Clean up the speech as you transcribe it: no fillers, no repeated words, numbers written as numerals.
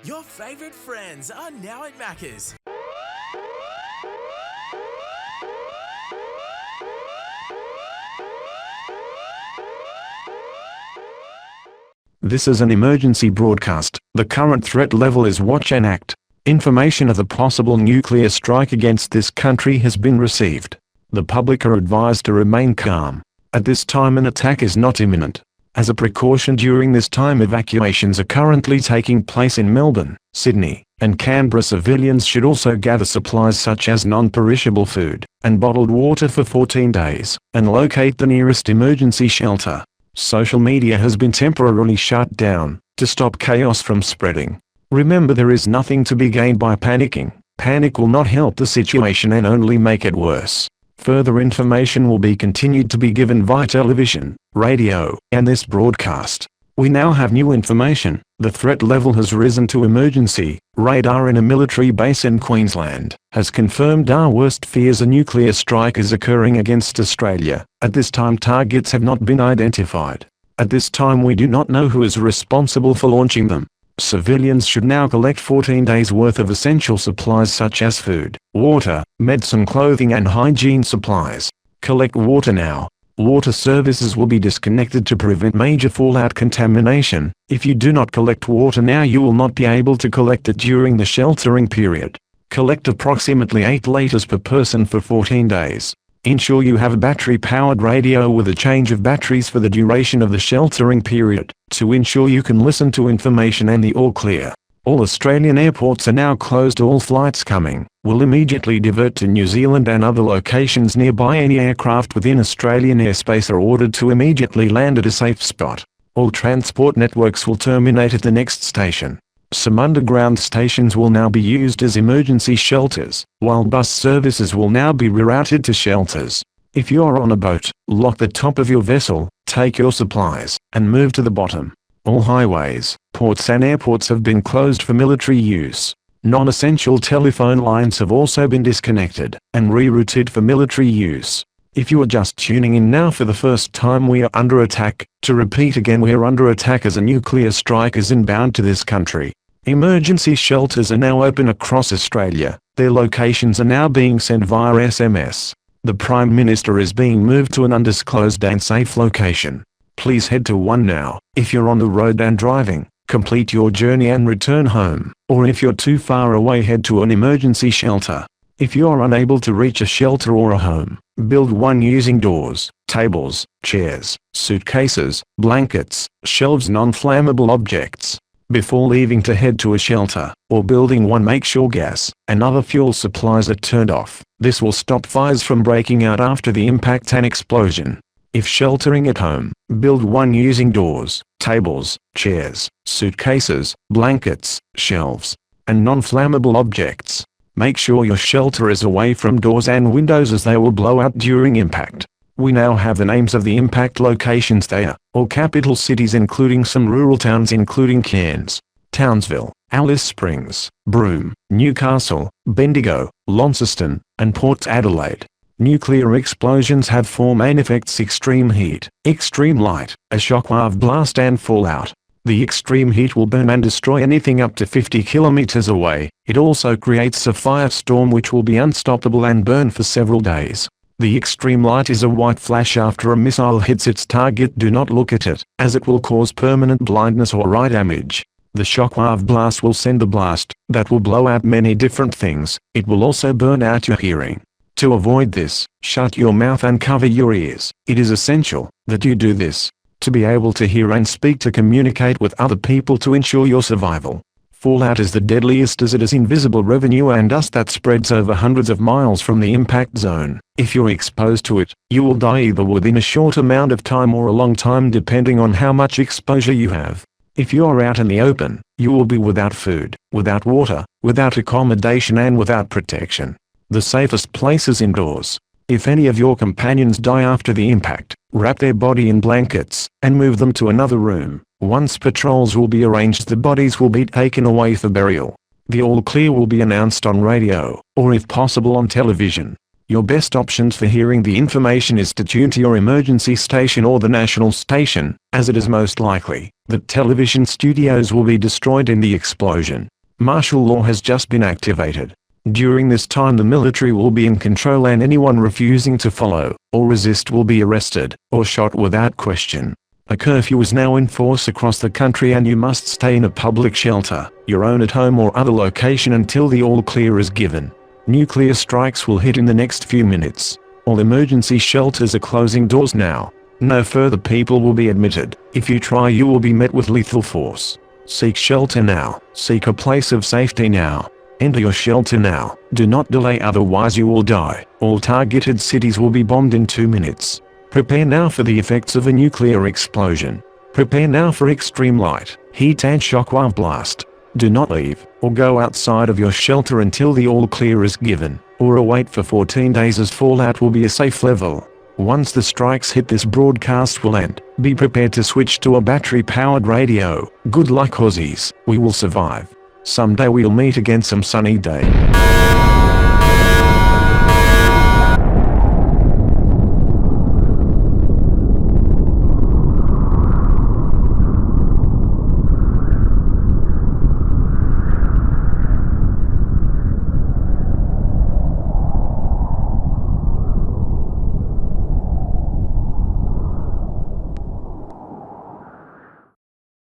Your favourite friends are now at Macca's. This is an emergency broadcast. The current threat level is watch and act. Information of the possible nuclear strike against this country has been received. The public are advised to remain calm. At this time an attack is not imminent. As a precaution during this time evacuations are currently taking place in Melbourne, Sydney, and Canberra. Civilians should also gather supplies such as non-perishable food and bottled water for 14 days, and locate the nearest emergency shelter. Social media has been temporarily shut down to stop chaos from spreading. Remember, there is nothing to be gained by panicking. Panic will not help the situation and only make it worse. Further information will be continued to be given via television, radio, and this broadcast. We now have new information. The threat level has risen to emergency. Radar in a military base in Queensland has confirmed our worst fears: a nuclear strike is occurring against Australia. At this time targets have not been identified. At this time we do not know who is responsible for launching them. Civilians should now collect 14 days worth of essential supplies such as food, water, medicine, clothing and hygiene supplies. Collect water now. Water services will be disconnected to prevent major fallout contamination. If you do not collect water now, you will not be able to collect it during the sheltering period. Collect approximately 8 liters per person for 14 days. Ensure you have a battery-powered radio with a change of batteries for the duration of the sheltering period, to ensure you can listen to information and the all clear. All Australian airports are now closed. All flights coming will immediately divert to New Zealand and other locations nearby. Any aircraft within Australian airspace are ordered to immediately land at a safe spot. All transport networks will terminate at the next station. Some underground stations will now be used as emergency shelters, while bus services will now be rerouted to shelters. If you are on a boat, lock the top of your vessel, take your supplies, and move to the bottom. All highways, ports and airports have been closed for military use. Non-essential telephone lines have also been disconnected and rerouted for military use. If you are just tuning in now for the first time, we are under attack. To repeat again, we are under attack as a nuclear strike is inbound to this country. Emergency shelters are now open across Australia. Their locations are now being sent via SMS. The Prime Minister is being moved to an undisclosed and safe location. Please head to one now. If you're on the road and driving, complete your journey and return home. Or if you're too far away, head to an emergency shelter. If you're unable to reach a shelter or a home, build one using doors, tables, chairs, suitcases, blankets, shelves, non-flammable objects. Before leaving to head to a shelter, or building one, make sure gas and other fuel supplies are turned off. This will stop fires from breaking out after the impact and explosion. If sheltering at home, build one using doors, tables, chairs, suitcases, blankets, shelves, and non-flammable objects. Make sure your shelter is away from doors and windows, as they will blow out during impact. We now have the names of the impact locations. They are all capital cities, including some rural towns including Cairns, Townsville, Alice Springs, Broome, Newcastle, Bendigo, Launceston, and Port Adelaide. Nuclear explosions have 4 main effects: extreme heat, extreme light, a shockwave blast and fallout. The extreme heat will burn and destroy anything up to 50 kilometers away. It also creates a firestorm which will be unstoppable and burn for several days. The extreme light is a white flash after a missile hits its target. Do not look at it, as it will cause permanent blindness or eye damage. The shockwave blast will send a blast that will blow out many different things. It will also burn out your hearing. To avoid this, shut your mouth and cover your ears. It is essential that you do this to be able to hear and speak, to communicate with other people, to ensure your survival. Fallout is the deadliest, as it is invisible revenue and dust that spreads over hundreds of miles from the impact zone. If you're exposed to it, you will die either within a short amount of time or a long time, depending on how much exposure you have. If you're out in the open, you will be without food, without water, without accommodation and without protection. The safest place is indoors. If any of your companions die after the impact, wrap their body in blankets and move them to another room. Once patrols will be arranged, the bodies will be taken away for burial. The all clear will be announced on radio, or if possible on television. Your best options for hearing the information is to tune to your emergency station or the national station, as it is most likely that television studios will be destroyed in the explosion. Martial law has just been activated. During this time the military will be in control and anyone refusing to follow or resist will be arrested or shot without question. A curfew is now in force across the country and you must stay in a public shelter, your own at home or other location until the all clear is given. Nuclear strikes will hit in the next few minutes. All emergency shelters are closing doors now. No further people will be admitted. If you try you will be met with lethal force. Seek shelter now. Seek a place of safety now. Enter your shelter now. Do not delay, otherwise you will die. All targeted cities will be bombed in 2 minutes. Prepare now for the effects of a nuclear explosion. Prepare now for extreme light, heat and shockwave blast. Do not leave or go outside of your shelter until the all clear is given, or await for 14 days as fallout will be a safe level. Once the strikes hit, this broadcast will end. Be prepared to switch to a battery-powered radio. Good luck Aussies, we will survive. Someday we'll meet again some sunny day.